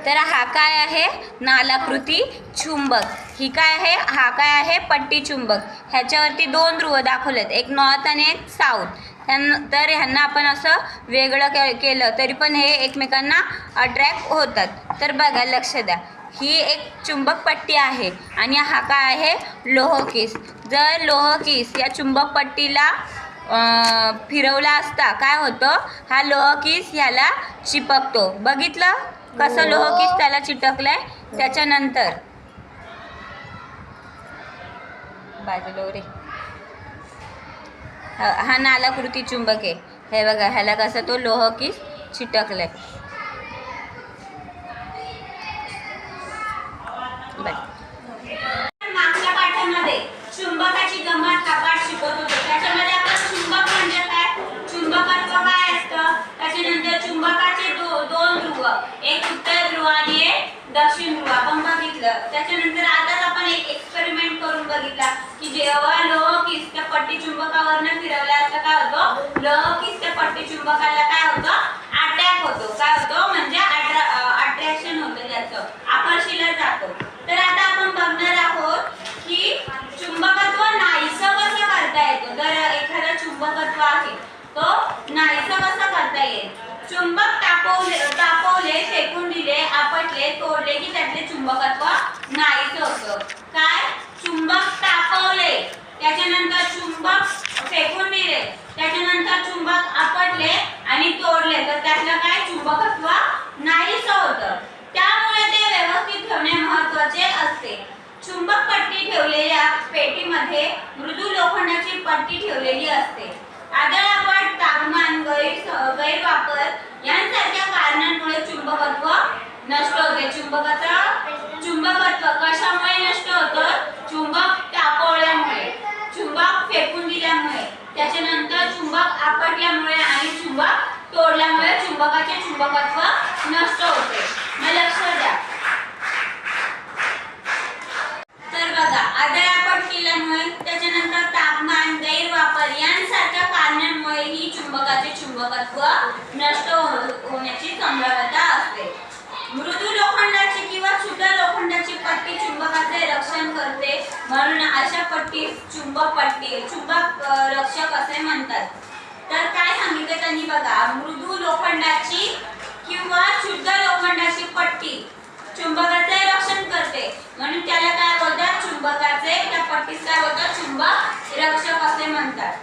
तर हा काय आहे, नालाकृती चुंबक. ही काय आहे, हा काय आहे, पट्टी चुंबक. ह्याच्यावरती दोन ध्रुव दाखवलेत, एक नॉर्थ आणि एक साऊथ. तर ह्यांना आपण असं वेगळं केलं तरी पण हे एकमेकांना अट्रॅक्ट होतात. तर बघा, लक्ष द्या, ही एक चुंबक पट्टी आहे आणि हा काय आहे, लोहकीस. जर लोहकीस या चुंबक पट्टीला फिरवला असता काय होतं, हा लोहकीस ह्याला चिपकतो. बघितलं कसं लोहकीस त्याला चिटकलंय. त्याच्यानंतर बाजूला रे, हा नालाकृती चुंबक आहे. हे बघा, ह्याला कसं तो लोहकीस चिटकलाय. मागच्या पाठामध्ये चुंबकाची गंमत हा पाठ शिकवत होतो. त्याच्यामध्ये आपण चुंबक म्हणजे काय, चुंबकत्व काय असतं, त्याच्यानंतर चुंबकाचे दोन ध्रुव, एक उत्तर ध्रुव आणि एक दक्षिण ध्रुव आपण बघितलं. त्याच्यानंतर आताच आपण एक एक्सपेरिमेंट करून बघितला की जेव्हा लोहकीस त्या पट्टी चुंबकावरनं फिरवला असता काय होतं, लोहकीस त्या पट्टी चुंबकाला काय होतं, अटॅक होतो. काय होतो म्हणजे अट्रॅक्शन होतं, त्याचं आकर्षिला जातो. तर आता आपण बघणार आहोत की चुंबकत्व नाहीसं कसं करता येतं. जर एखादा चुंबकत्व आहे तो नाहीसं कसं करता येईल. चुंबक तापवले, फेकून दिले, आपटले, तोडले की त्यातले चुंबकत्व नाहीसं होतं. काय, चुंबक तापवले, त्याच्यानंतर चुंबक फेकून दिले, त्याच्यानंतर चुंबक आपटले आणि तोडले तर त्यातलं काय, चुंबकत्व नाहीसं होतं. त्यामुळे ते व्यवस्थित ठेवणे महत्त्वाचे असते. चुंबक पट्टी ठेवलेल्या पेटीमध्ये मृदू लोखंडाची पट्टी ठेवलेली असते. आदळआपट, तापमान, गैरवापर यांसारख्या कारणांमुळे चुंबकत्व नष्ट होते. चुंबकत्व कशामुळे नष्ट होतं, चुंबक तापवल्यामुळे, चुंबक फेकून दिल्यामुळे, त्याच्यानंतर चुंबक आपटल्यामुळे आणि चुंबक तोडल्यामुळे चुंबकाचे चुंबकत्व नष्ट होते. मग लक्ष द्या. तर बघा, आदळआपट केल्यामुळे, त्याच्यानंतर तापमान, गैरवापर यांसारख्या कारणांमुळे ही चुंबकाचे चुंबकत्व नष्ट होण्याची संभाव्यता असते. मृदू लोखंडाची किंवा सुद्धा लोखंडाची पट्टी चुंबकाचे रक्षण करते, म्हणून अशा पट्टीस चुंबक रक्षक असे म्हणतात. तर काय सांगितले त्यांनी बघा, मृदू लोखंडाची किंवा शुद्ध लोखंडाची पट्टी चुंबकाचे रक्षण करते, म्हणून त्याला काय बोलतात, चुंबकाचे, त्या पट्टीस काय बोलतात, चुंबक रक्षक असे म्हणतात.